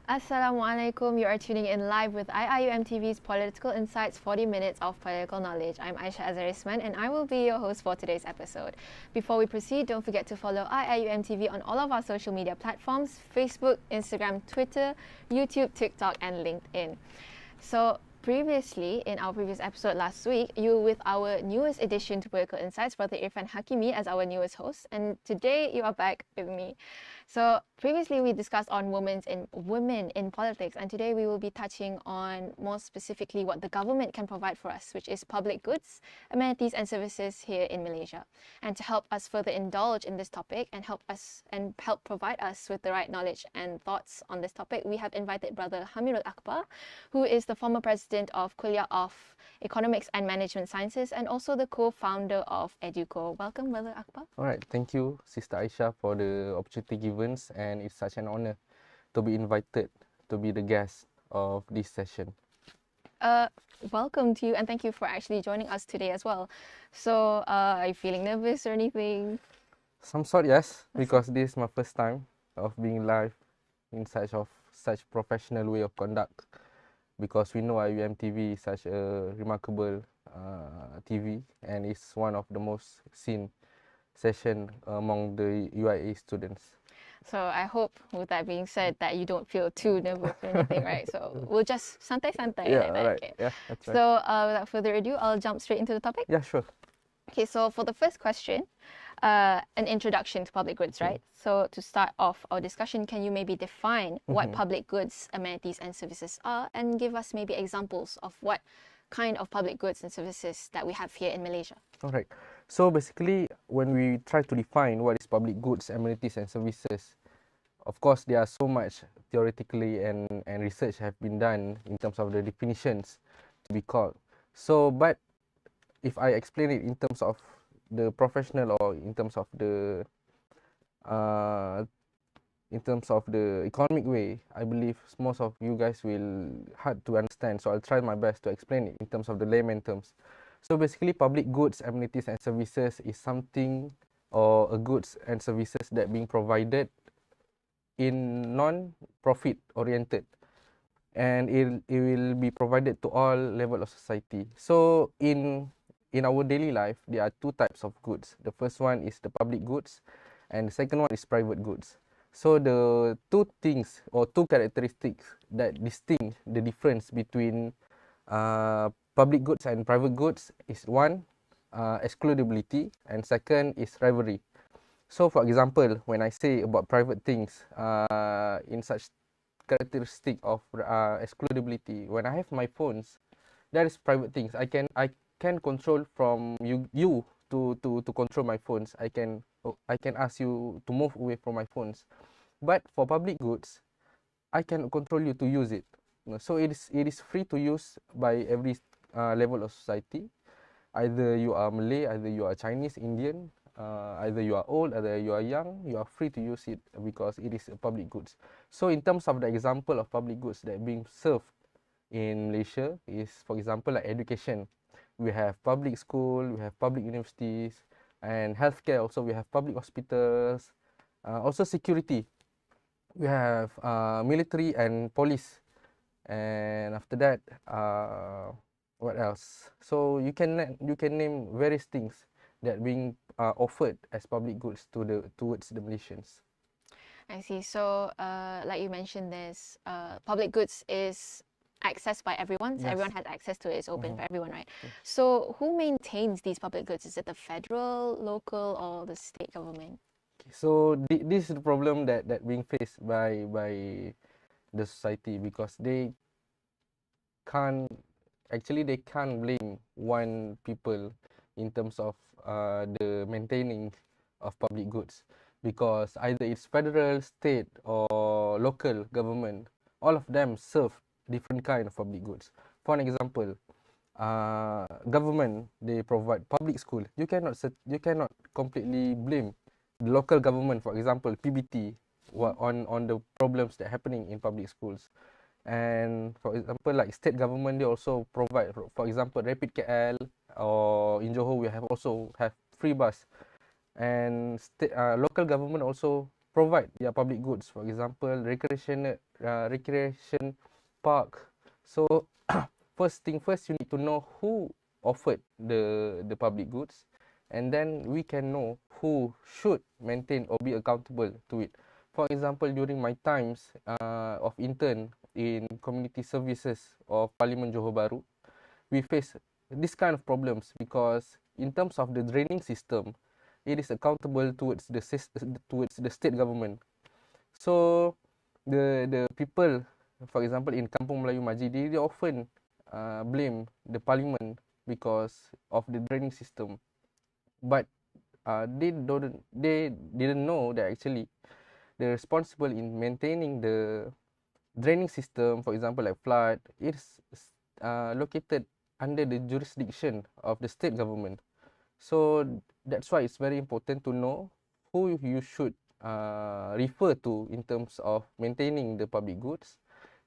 Assalamualaikum. You are tuning in live with IIUM TV's Political Insights 40 Minutes of Political Knowledge. I'm Aisha Azarisman and I will be your host for today's episode. Before we proceed, don't forget to follow IIUM TV on all of our social media platforms: Facebook, Instagram, Twitter, YouTube, TikTok and LinkedIn. So previously, in our previous episode last week, you were with our newest edition to Political Insights, Brother Irfan Hakimi, as our newest host, and today you are back with me. So previously we discussed on women in politics, and today we will be touching on more specifically what the government can provide for us, which is public goods, amenities and services here in Malaysia. And to help us further indulge in this topic and help provide us with the right knowledge and thoughts on this topic, we have invited Brother Hamirul Akbar, who is the former president of Kuliah of Economics and Management Sciences and also the co-founder of EDUKO. Welcome, Brother Akbar. All right, thank you, Sister Aisha, for the opportunity given, and it's such an honor to be invited to be the guest of this session. Welcome to you, and thank you for actually joining us today as well. So, are you feeling nervous or anything? Some sort, yes, because this is my first time of being live in such professional way of conduct. Because we know IIUM TV is such a remarkable TV, and it's one of the most seen session among the UIA students. So I hope, with that being said, that you don't feel too nervous or anything, right? So we'll just santai-santai. Yeah, right? right. Okay. Yeah, that's right. So without further ado, I'll jump straight into the topic. Yeah, sure. Okay, so for the first question, an introduction to public goods, right? So to start off our discussion, can you maybe define what public goods, amenities and services are, and give us maybe examples of what kind of public goods and services that we have here in Malaysia? All right. So basically, when we try to define what is public goods, amenities and services, of course, there are so much theoretically and research have been done in terms of the definitions to be called. So, but if I explain it in terms of the professional or in terms of the economic way, I believe most of you guys will hard to understand. So I'll try my best to explain it in terms of the layman terms. So basically, public goods, amenities and services is something or a goods and services that being provided in non-profit oriented, and it will be provided to all level of society. So in our daily life, there are two types of goods. The first one is the public goods, and the second one is private goods. So the two things or two characteristics that distinguish the difference between public goods and private goods is one, excludability, and second is rivalry. So for example, when I say about private things, in such characteristic of excludability, when I have my phones, that is private things. I can control from you to control my phones. I can ask you to move away from my phones. But for public goods, I can control you to use it. So it is free to use by every level of society. Either you are Malay, either you are Chinese, Indian, either you are old, either you are young, you are free to use it because it is a public goods. So in terms of the example of public goods that being served in Malaysia is, for example, like education. We have public school, we have public universities, and healthcare also. We have public hospitals, also security. We have military and police, and after that, what else? So you can name various things that being offered as public goods towards the Malaysians. I see. So like you mentioned, there's public goods is accessed by everyone. So Yes. everyone has access to it. It's open for everyone, right? So who maintains these public goods? Is it the federal, local, or the state government? So this is the problem that being faced by the society, because they can't blame one people in terms of the maintaining of public goods, because either it's federal, state or local government, all of them serve different kind of public goods. For an example, government, they provide public school. You cannot completely blame the local government, for example PBT, on the problems that happening in public schools. And for example, like state government, they also provide, for example, Rapid KL, or in Johor we also have free bus. And local government also provide their public goods, for example, recreation park. So first thing first, you need to know who offered the public goods, and then we can know who should maintain or be accountable to it. For example, during my times of intern in community services of Parliament Johor Bahru, we face this kind of problems because in terms of the draining system, it is accountable towards the state government. So the people, for example, in Kampung Melayu Majid, they often blame the parliament because of the draining system, but they didn't know that actually the responsible in maintaining the draining system, for example, like flood, is located under the jurisdiction of the state government. So that's why it's very important to know who you should refer to in terms of maintaining the public goods.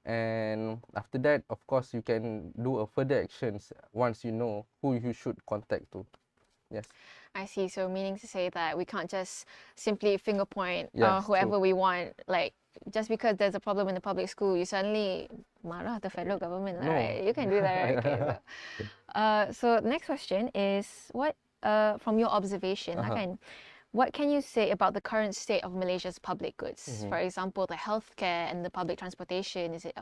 And after that, of course, you can do a further actions once you know who you should contact to. Yes. I see. So meaning to say that we can't just simply finger point Yes, whoever true. we want. Like just because there's a problem in the public school, you suddenly marah the federal government, No. right? You can do that, right? Okay. So next question is what from your observation, kan, what can you say about the current state of Malaysia's public goods? For example, the healthcare and the public transportation. Is it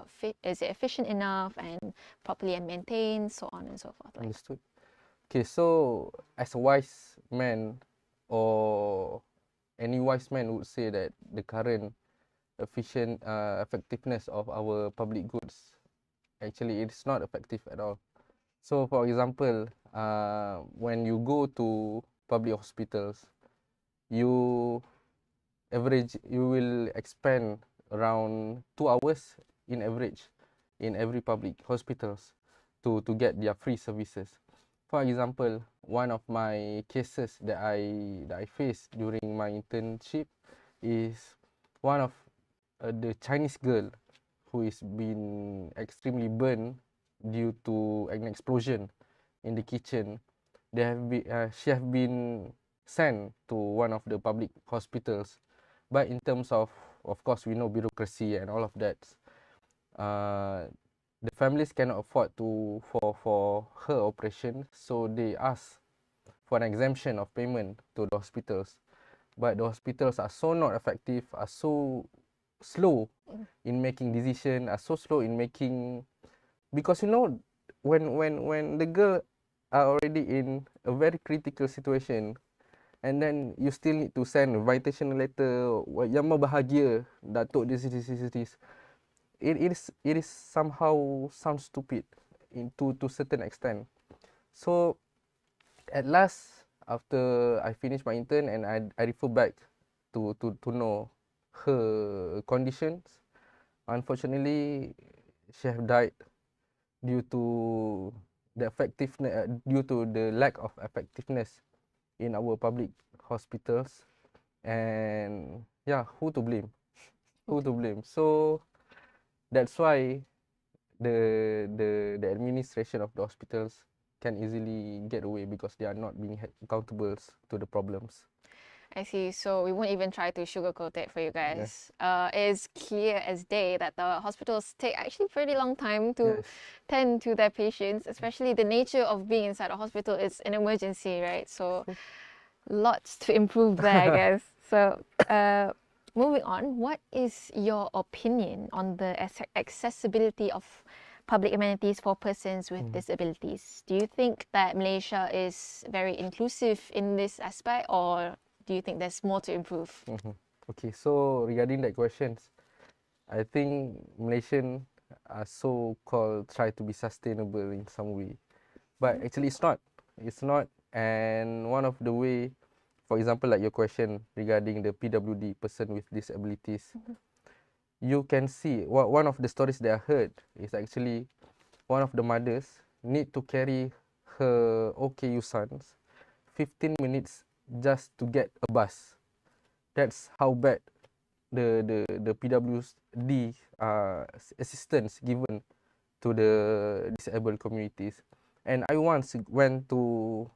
efficient enough and properly maintained, so on and so forth? Like Understood. Okay, so as a wise man, or any wise man would say that the current effectiveness of our public goods, actually it is not effective at all. So for example, when you go to public hospitals, you will expend around 2 hours in average in every public hospitals to get their free services. For example, one of my cases that I faced during my internship is one of the Chinese girl who is been extremely burned due to an explosion in the kitchen. She have been sent to one of the public hospitals, but in terms of course, we know bureaucracy and all of that. The families cannot afford for her operation, so they ask for an exemption of payment to the hospitals. But the hospitals are so not effective, are so slow in making decision, are so slow in making, because you know when the girl are already in a very critical situation, and then you still need to send a invitation letter, yang bahagia datuk this. It is somehow sounds stupid to certain extent. So at last, after I finished my intern and I refer back to know her conditions, unfortunately she have died due to due to the lack of effectiveness in our public hospitals. And yeah, who to blame? So that's why the administration of the hospitals can easily get away because they are not being accountable to the problems. I see. So we won't even try to sugarcoat it for you guys. It's clear as day that the hospitals take actually pretty long time to tend to their patients, especially the nature of being inside a hospital is an emergency, right? So lots to improve there, I guess. So moving on, what is your opinion on the accessibility of public amenities for persons with disabilities? Do you think that Malaysia is very inclusive in this aspect, or do you think there's more to improve? Okay, so regarding that questions, I think Malaysian are so-called try to be sustainable in some way, but actually it's not. It's not. And one of the way, for example, like your question regarding the PWD, person with disabilities, you can see one of the stories that I heard is actually one of the mothers need to carry her OKU sons 15 minutes just to get a bus. That's how bad the PWD assistance given to the disabled communities. And I once went to,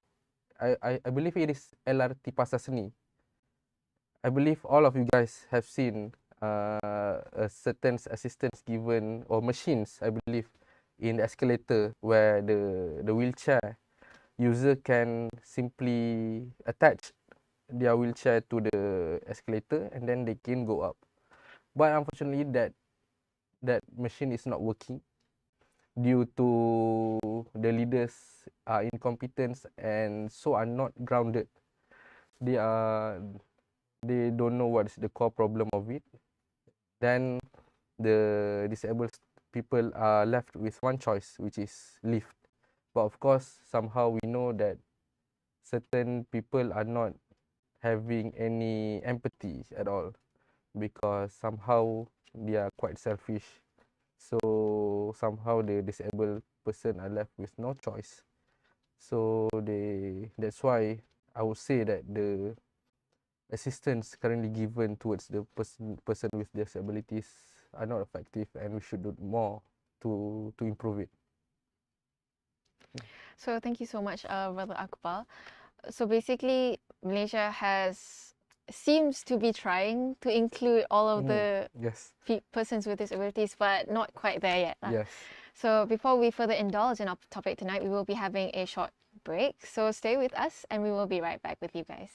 I believe it is LRT Pasar Seni. I believe all of you guys have seen a certain assistance given or machines, I believe, in the escalator where the wheelchair user can simply attach their wheelchair to the escalator and then they can go up. But unfortunately, that machine is not working due to the leaders are incompetent and so are not grounded. They don't know what is the core problem of it. Then the disabled people are left with one choice, which is lift. But of course, somehow we know that certain people are not having any empathy at all, because somehow they are quite selfish. So somehow the disabled person are left with no choice. So that's why I would say that the assistance currently given towards the person with disabilities are not effective, and we should do more to improve it. So thank you so much, Brother Akbar. So basically, Malaysia seems to be trying to include all of the Yes. persons with disabilities, but not quite there yet. Yes. So before we further indulge in our topic tonight, we will be having a short break. So stay with us and we will be right back with you guys.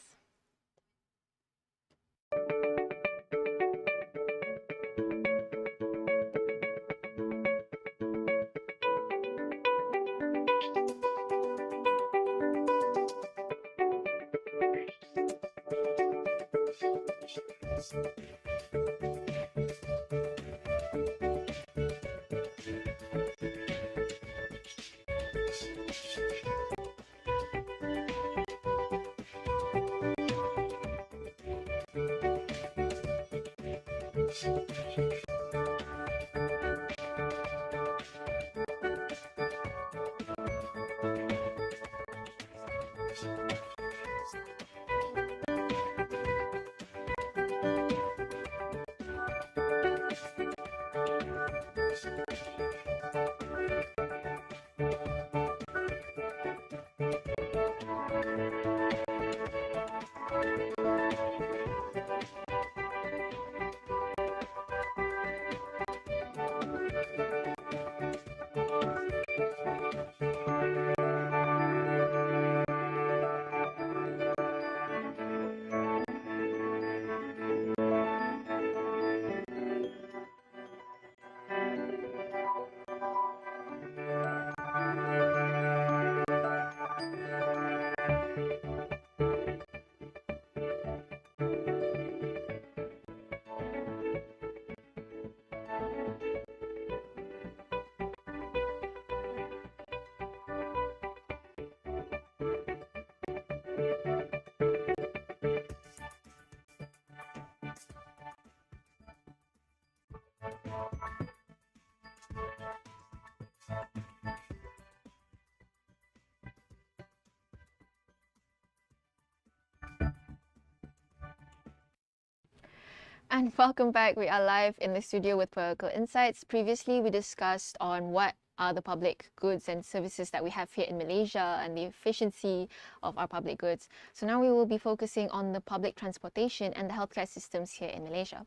And welcome back. We are live in the studio with Political Insights. Previously, we discussed on what are the public goods and services that we have here in Malaysia and the efficiency of our public goods. So now we will be focusing on the public transportation and the healthcare systems here in Malaysia.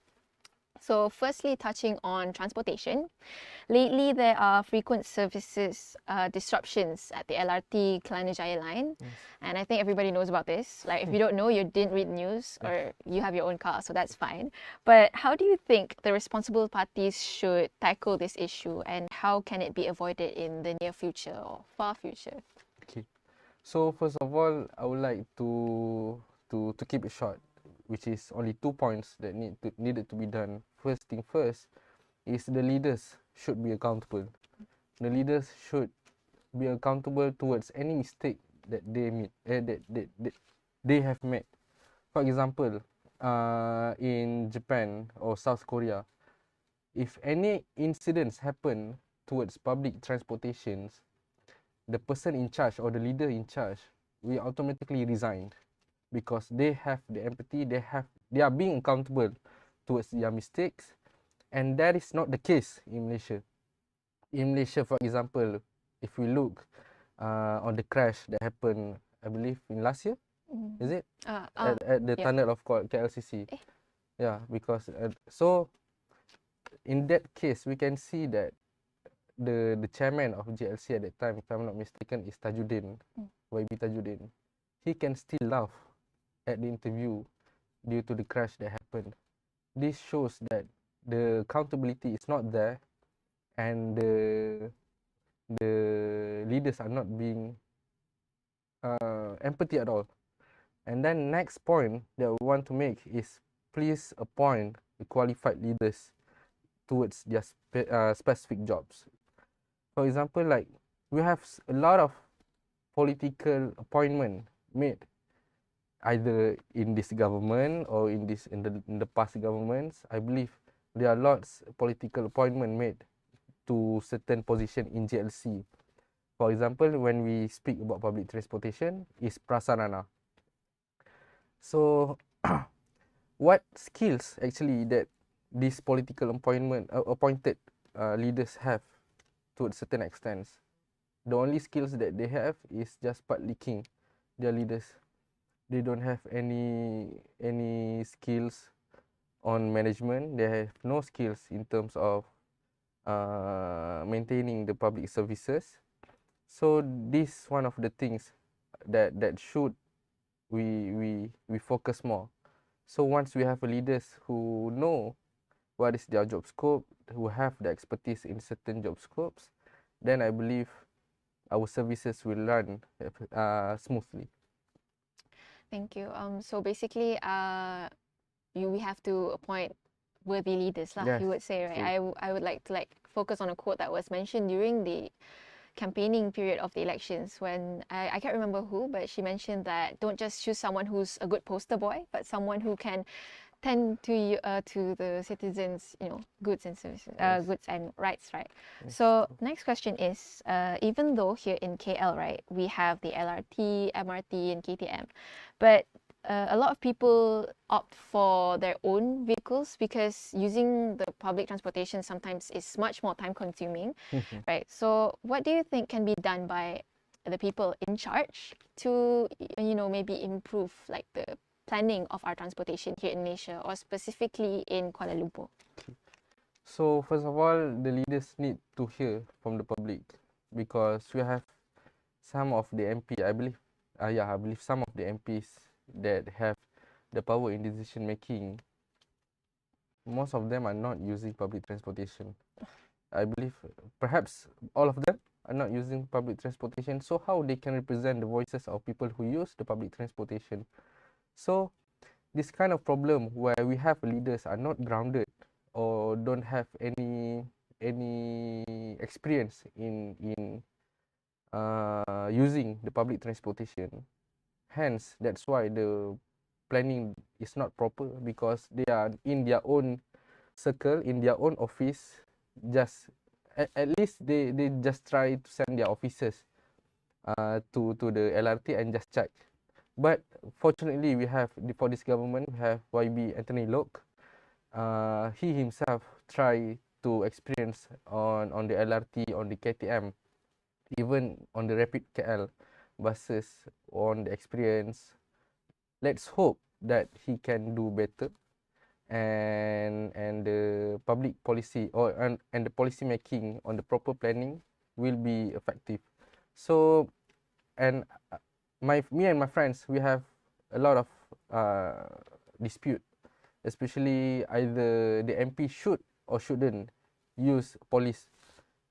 So firstly, touching on transportation, lately there are frequent services disruptions at the LRT Kelana Jaya line. Yes. And I think everybody knows about this. Like, if you don't know, you didn't read the news, or you have your own car, so that's fine. But how do you think the responsible parties should tackle this issue, and how can it be avoided in the near future or far future? Okay. So first of all, I would like to keep it short, which is only 2 points that needed to be done. First thing first is the leaders should be accountable. The leaders should be accountable towards any mistake that they they have made. For example, in Japan or South Korea, if any incidents happen towards public transportations, the person in charge or the leader in charge will automatically resign, because they have the empathy, they are being accountable towards their mistakes, and that is not the case in Malaysia. In Malaysia, for example, if we look on the crash that happened, I believe in last year, is it? At the tunnel of KLCC. Yeah, because so in that case, we can see that the chairman of JLC at that time, if I'm not mistaken, is Tajuddin, YB Tajuddin. He can still laugh at the interview due to the crash that happened. This shows that the accountability is not there, and the leaders are not being empathy at all. And then next point that we want to make is please appoint the qualified leaders towards their specific jobs. For example, like we have a lot of political appointment made either in this government or in the past governments. I believe there are lots political appointment made to certain position in JLC. For example, when we speak about public transportation, is prasarana. So, what skills actually that these political appointed leaders have to a certain extent? The only skills that they have is just part licking their leaders. They don't have any skills on management. They have no skills in terms of maintaining the public services. So this one of the things that should we focus more. So once we have leaders who know what is their job scope, who have the expertise in certain job scopes, then I believe our services will run smoothly. Thank you. So basically, we have to appoint worthy leaders, lah. Yes, You would say, right? true. I would like to focus on a quote that was mentioned during the campaigning period of the elections, when I can't remember who, but she mentioned that don't just choose someone who's a good poster boy, but someone who can tend to the citizens, goods and services, Yes. goods and rights, right? Yes, So true. next question is, even though here in KL, right, we have the LRT, MRT, and KTM, but a lot of people opt for their own vehicles because using the public transportation sometimes is much more time consuming, right? So what do you think can be done by the people in charge to, maybe improve like the planning of our transportation here in Malaysia, or specifically in Kuala Lumpur? So first of all, the leaders need to hear from the public, because we have some of the MP, I believe some of the MPs that have the power in decision making, most of them are not using public transportation. I believe perhaps all of them are not using public transportation. So how they can represent the voices of people who use the public transportation? So this kind of problem where we have leaders are not grounded or don't have any experience in using the public transportation. Hence, that's why the planning is not proper, because they are in their own circle, in their own office. Just at least they just try to send their officers to the LRT and just check. But fortunately, we have for this government, we have YB Anthony Lok. He himself try to experience on the LRT, on the KTM, even on the Rapid KL buses, on the experience. Let's hope that he can do better, and the public policy and the policy making on the proper planning will be effective. So, and me and my friends, we have a lot of dispute, especially either the MP should or shouldn't use police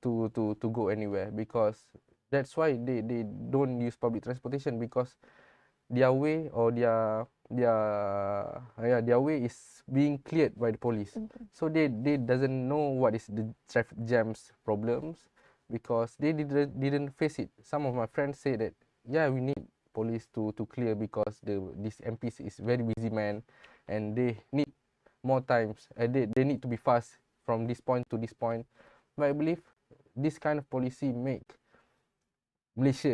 to go anywhere, because that's why they don't use public transportation, because their way or their way is being cleared by the police. So they doesn't know what is the traffic jams problems, because they didn't face it. Some of my friends say that we need police to clear, because this MPs is very busy man, and they need more times, they need to be fast from this point to this point. But I believe this kind of policy make Malaysia,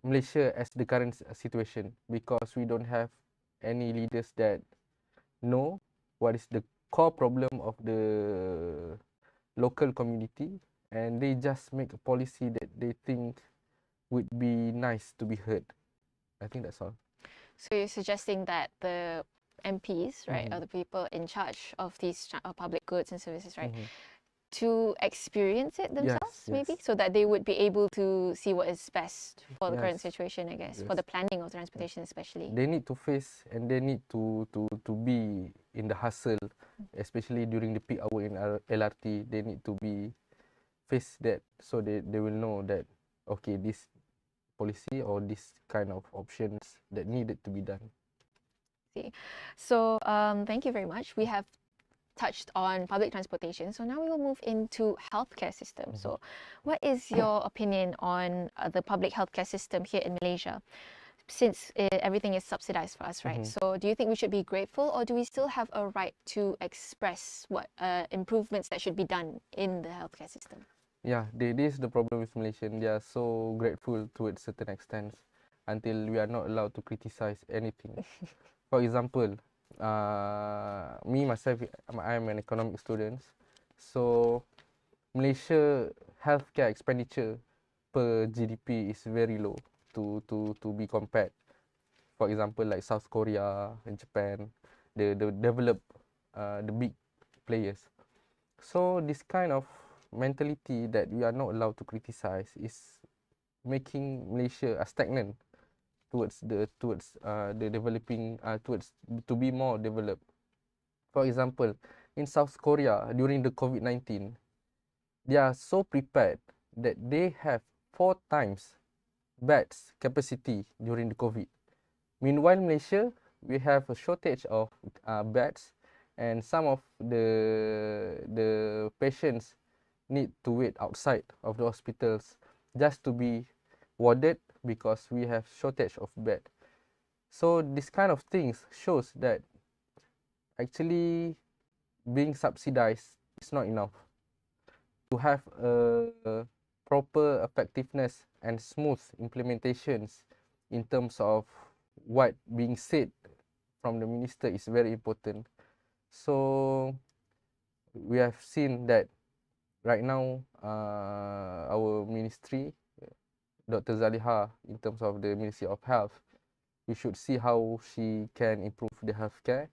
Malaysia as the current situation, because we don't have any leaders that know what is the core problem of the local community, and they just make a policy that they think would be nice to be heard. I think that's all. So you're suggesting that the MPs, right, or the people in charge of these public goods and services, right, Mhm. to experience it Yes, themselves, yes. maybe, so that they would be able to see what is best for the current Yes, situation, I guess, for yes. the planning of transportation especially. They need to face and they need to be in the hustle, especially during the peak hour in LRT. They need to be face that, so they will know that, okay, this policy or this kind of options that needed to be done. See. So thank you very much. We have touched on public transportation. So now we will move into healthcare system. So what is your opinion on the public healthcare system here in Malaysia? Since everything is subsidized for us, right? So do you think we should be grateful, or do we still have a right to express what improvements that should be done in the healthcare system? Yeah, this is the problem with Malaysian. They are so grateful to a certain extent until we are not allowed to criticize anything. For example, me myself, I'm an economic student. So Malaysia healthcare expenditure per GDP is very low to be compared. For example, like South Korea and Japan, the developed, the big players. So this kind of mentality that we are not allowed to criticize is making Malaysia stagnant towards the developing, towards to be more developed. For example, in South Korea during the COVID-19, they are so prepared that they have 4 times beds capacity during the COVID. Meanwhile, Malaysia, we have a shortage of beds, and some of the patients need to wait outside of the hospitals just to be warded because we have shortage of bed. So this kind of things shows that actually being subsidized is not enough. To have a proper effectiveness and smooth implementations in terms of what being said from the minister is very important. So we have seen that right now, our ministry, Dr. Zaliha, in terms of the Ministry of Health, we should see how she can improve the healthcare.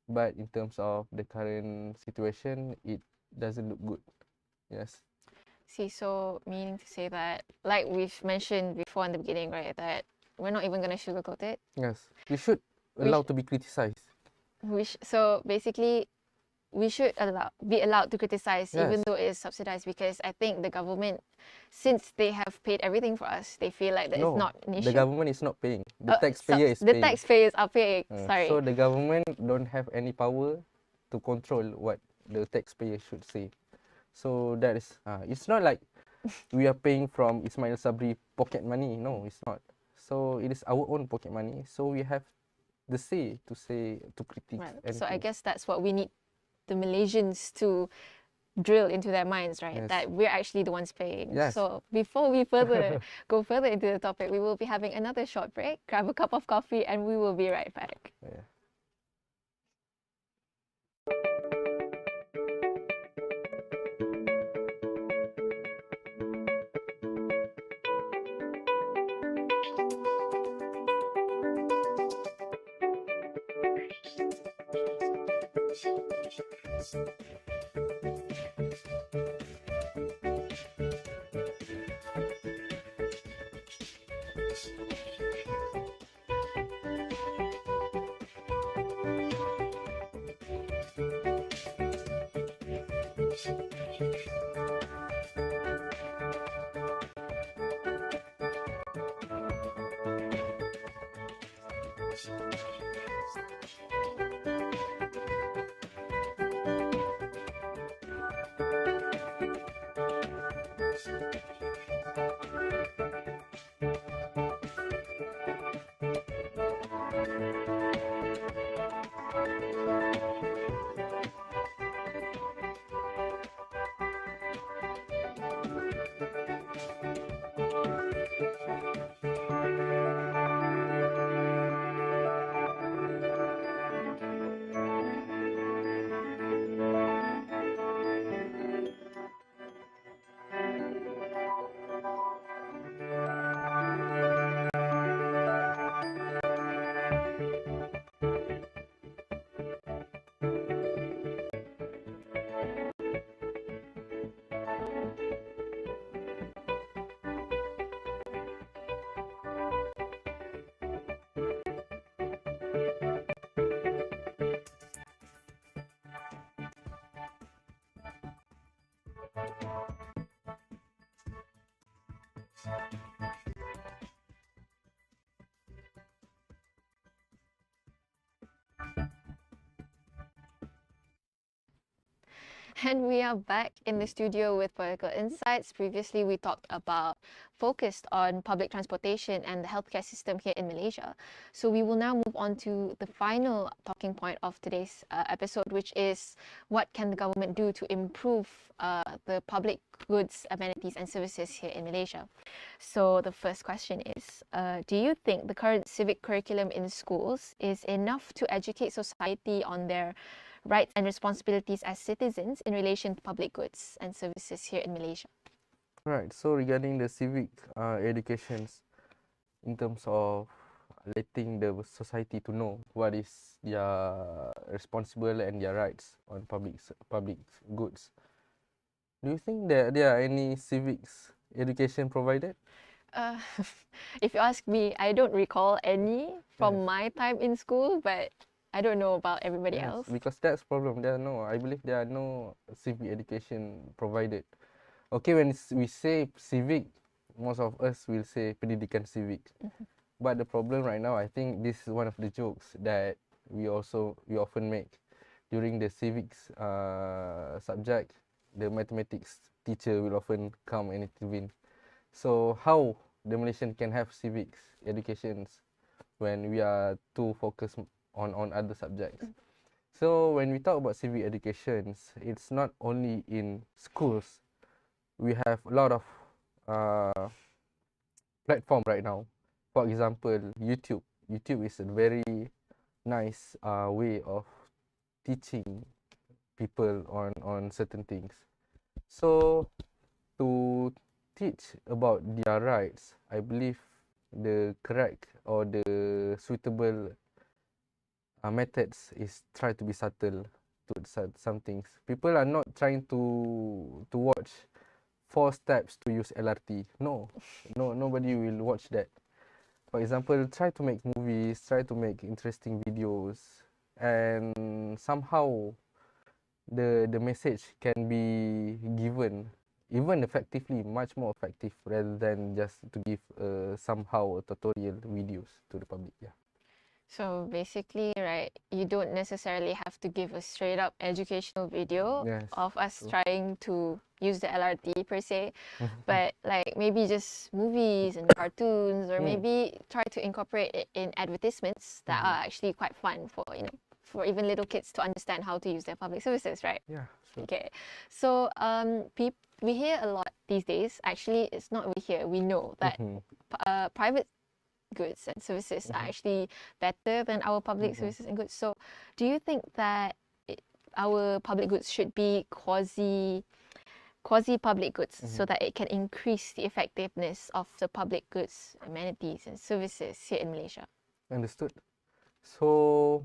But in terms of the current situation, it doesn't look good. Yes. See, so meaning to say that, like we've mentioned before in the beginning, right, that we're not even going to sugarcoat it. Yes. We should allow to be criticized. So basically, we should be allowed to criticize, Yes. even though it is subsidized, because I think the government, since they have paid everything for us, they feel like that it's not an issue. The government is not paying. The taxpayer is the paying. The taxpayers are paying. Sorry. So the government don't have any power to control what the taxpayer should say. So that is, it's not like we are paying from Ismail Sabri pocket money. No, it's not. So it is our own pocket money. So we have the say to critique. Right. So I guess that's what we need the Malaysians to drill into their minds, right? Yes. That we're actually the ones paying. Yes. So before we go further into the topic, we will be having another short break. Grab a cup of coffee, and we will be right back. Yeah. And we are back in the studio with Political Insights. Previously, we focused on public transportation and the healthcare system here in Malaysia. So we will now move on to the final talking point of today's episode, which is what can the government do to improve the public goods, amenities and services here in Malaysia. So the first question is, do you think the current civic curriculum in schools is enough to educate society on their rights and responsibilities as citizens in relation to public goods and services here in Malaysia? Right. So regarding the civic educations, in terms of letting the society to know what is their responsible and their rights on public goods, do you think that there are any civics education provided? Uh, if you ask me, I don't recall any from my time in school, but I don't know about everybody else. Because that's problem. I believe there are no civic education provided. Okay, when we say civic, most of us will say pendidikan civic. But the problem right now, I think this is one of the jokes that we often make during the civics subject. The mathematics teacher will often come and intervene. So how the Malaysian can have civics educations when we are too focused on other subjects? So when we talk about civic educations, it's not only in schools. We have a lot of platform right now. For example, YouTube. YouTube is a very nice way of teaching people on certain things. So to teach about their rights, I believe the correct or the suitable methods is try to be subtle to some things. People are not trying to watch 4 steps to use LRT. No, nobody will watch that. For example, try to make movies, try to make interesting videos, and somehow the message can be given even effectively, much more effective rather than just to give somehow a tutorial videos to the public. Yeah. So basically, right, you don't necessarily have to give a straight up educational video of us trying to use the LRT per se, but like maybe just movies and cartoons, or maybe try to incorporate it in advertisements that are actually quite fun for, for even little kids to understand how to use their public services, right? Yeah, sure. Okay. So we hear a lot these days. Actually, it's not we hear, we know that private goods and services are actually better than our public services and goods. So do you think that our public goods should be quasi public goods so that it can increase the effectiveness of the public goods, amenities and services here in Malaysia? Understood. So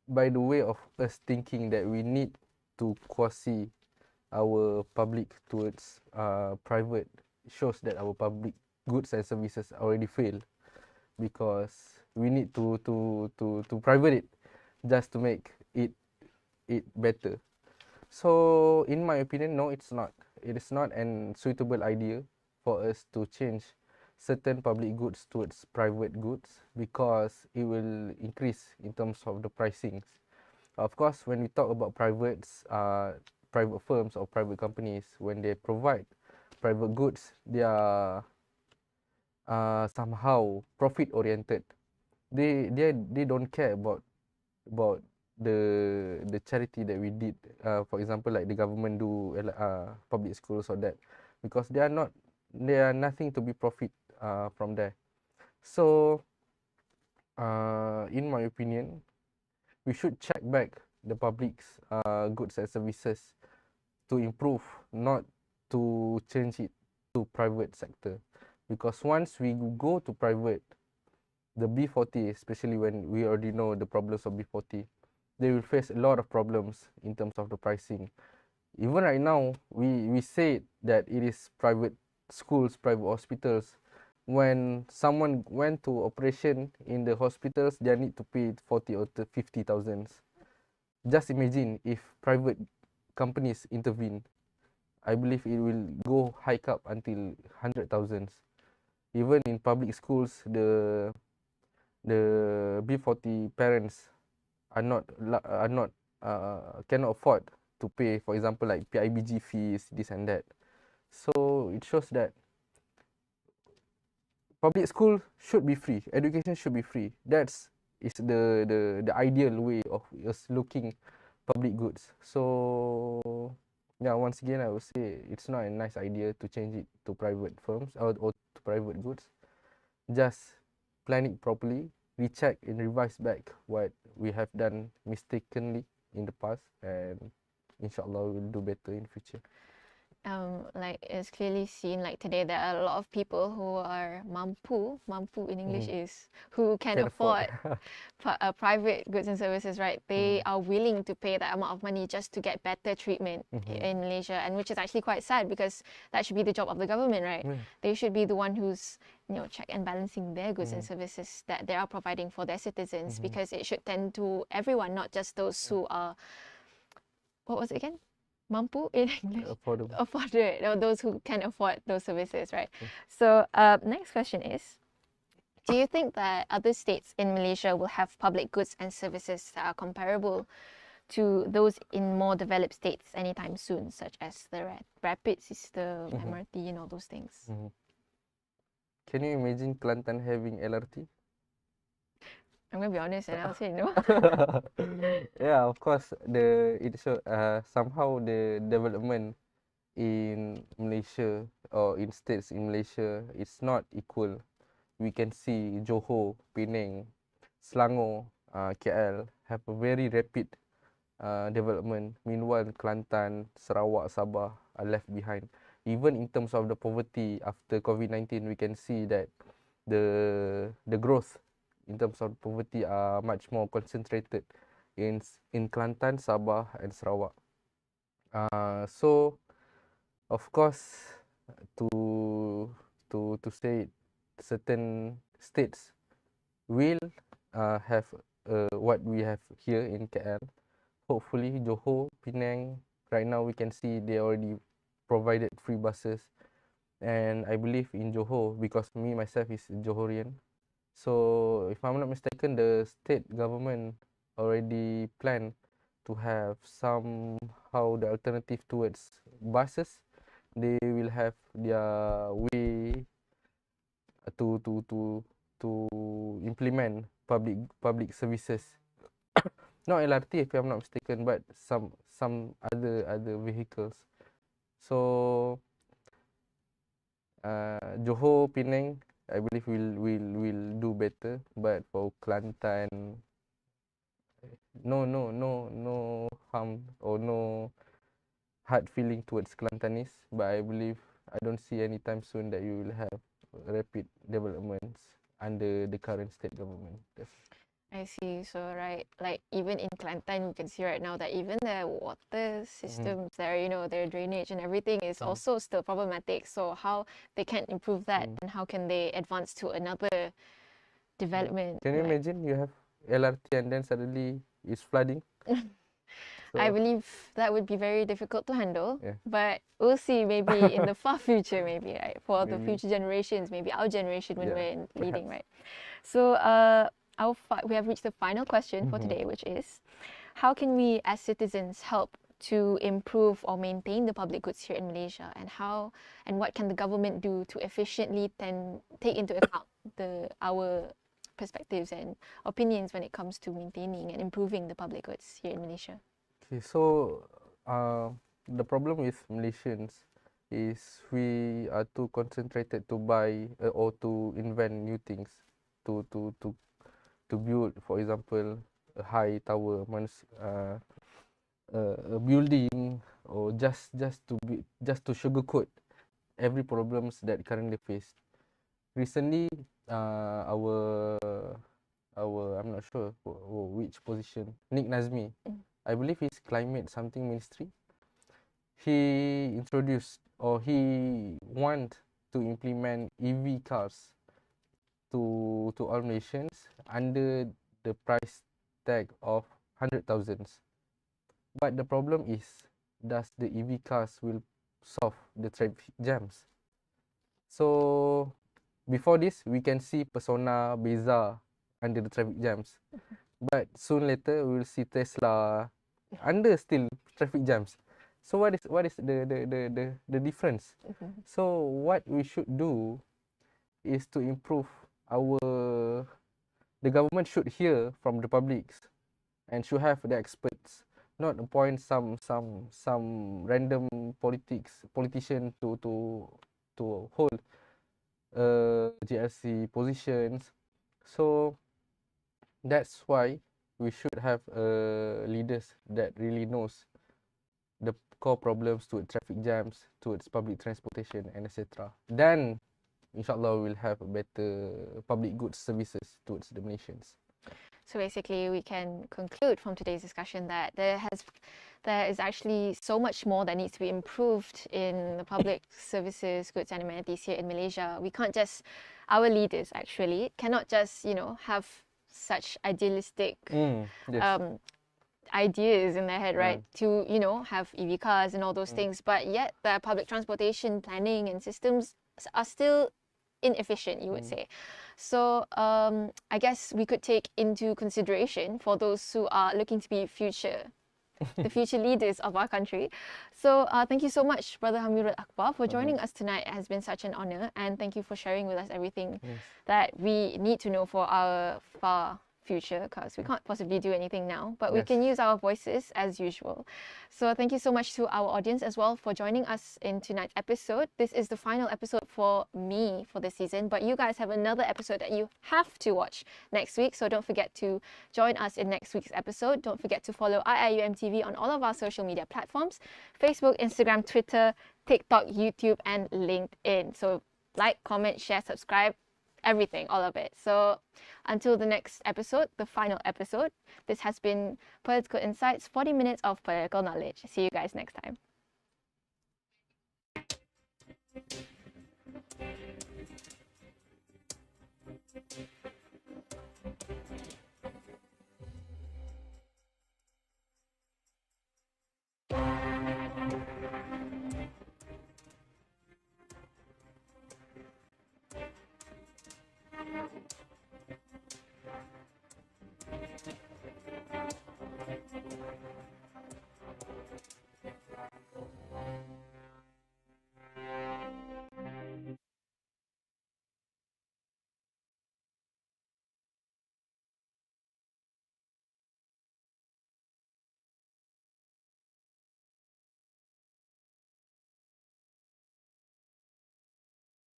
by the way of us thinking that we need to quasi our public towards private, shows that our public goods and services already fail, because we need to private it just to make it better. So in my opinion, no, it's not. It is not an suitable idea for us to change certain public goods towards private goods, because it will increase in terms of the pricings. Of course, when we talk about privates, private firms or private companies, when they provide private goods, they are somehow profit oriented. They don't care about the charity that we did. For example, like the government do public schools or that, because they are nothing to be profit from there. So in my opinion, we should check back the public's goods and services to improve, not to change it to private sector. Because once we go to private, the B40, especially when we already know the problems of B40, they will face a lot of problems in terms of the pricing. Even right now, we say that it is private schools, private hospitals, when someone went to operation in the hospitals, they need to pay 40 or 50,000. Just imagine if private companies intervene. I believe it will go hike up until 100,000. Even in public schools, the B40 parents cannot afford to pay, for example, like PIBG fees, this and that. So it shows that public school should be free, education should be free. Is the ideal way of us looking public goods. So yeah, once again I would say it's not a nice idea to change it to private firms or to private goods. Just plan it properly, recheck and revise back what we have done mistakenly in the past, and inshallah we'll do better in future. Like it's clearly seen, like today there are a lot of people who are mampu in English is who can afford private goods and services, right? They are willing to pay that amount of money just to get better treatment in Malaysia, and which is actually quite sad because that should be the job of the government, right? They should be the one who's, you know, check and balancing their goods and services that they are providing for their citizens, because it should tend to everyone, not just those who are, what was it again? Mampu in English? Affordable. Or those who can afford those services, right? So next question is, do you think that other states in Malaysia will have public goods and services that are comparable to those in more developed states anytime soon, such as the rapid system, MRT, and all those things? Can you imagine Kelantan having LRT? I'm gonna be honest, and I'll say no. Yeah, of course. Somehow the development in Malaysia or in states in Malaysia is not equal. We can see Johor, Penang, Selangor, KL have a very rapid development. Meanwhile, Kelantan, Sarawak, Sabah are left behind. Even in terms of the poverty after COVID-19, we can see that the growth in terms of poverty are much more concentrated in Kelantan, Sabah, and Sarawak. So, of course, to say it, certain states will have what we have here in KL. Hopefully, Johor, Penang, right now we can see they already provided free buses. And I believe in Johor, because me myself is Johorian. So if I'm not mistaken, the state government already planned to have somehow the alternative towards buses. They will have their way to implement public services. Not LRT, if I'm not mistaken, but some other vehicles. So Johor, Penang, I believe will do better. But for Kelantan, no harm or no hard feeling towards Kelantanis. But I believe I don't see anytime soon that you will have rapid developments under the current state government. I see. So right, like even in Kelantan, we can see right now that even their water systems, their drainage and everything is also still problematic. So how they can improve that, and how can they advance to another development? Can you imagine you have LRT and then suddenly it's flooding? I believe that would be very difficult to handle, but we'll see. Maybe in the far future, maybe right, for the future generations, maybe our generation when we're leading, right? So we have reached the final question for today, which is, how can we as citizens help to improve or maintain the public goods here in Malaysia, and what can the government do to efficiently take into account our perspectives and opinions when it comes to maintaining and improving the public goods here in Malaysia? Okay, so the problem with Malaysians is we are too concentrated to buy or to invent new things to build, for example, a high tower, a building, or just to sugarcoat every problems that currently faced. Recently, our I'm not sure which position, Nick Nazmi, I believe he's climate something ministry. He introduced, or he want to implement EV cars to all Malaysians under the price tag of 100,000s. But the problem is, does the EV cars will solve the traffic jams? So before this, we can see Persona, Beza under the traffic jams. But soon later, we will see Tesla under still traffic jams. So what is the difference? So what we should do is to improve the government should hear from the publics and should have the experts, not appoint some random politician to hold GLC positions. So that's why we should have leaders that really knows the core problems to traffic jams, towards public transportation, and etc. Then, inshallah, we'll have a better public goods services towards the Malaysians. So basically, we can conclude from today's discussion that there is actually so much more that needs to be improved in the public services, goods and amenities here in Malaysia. We can't just, our leaders actually cannot just, have such idealistic ideas in their head, right? To, have EV cars and all those things, but yet the public transportation planning and systems are still inefficient, you would say. So I guess we could take into consideration for those who are looking to be the future leaders of our country. So thank you so much, Brother Hamirul Akbar, for joining us tonight. It has been such an honor, and thank you for sharing with us everything that we need to know for our far future, because we can't possibly do anything now, but we can use our voices as usual. So thank you so much to our audience as well for joining us in tonight's episode. This is the final episode for me for this season, but you guys have another episode that you have to watch next week, so don't forget to join us in next week's episode. Don't forget to follow IIUM TV on all of our social media platforms: Facebook, Instagram, Twitter, TikTok, YouTube, and LinkedIn. So like, comment, share, subscribe, everything, all of it. So until the next episode, the final episode, this has been Political Insights, 40 minutes of political knowledge. See you guys next time.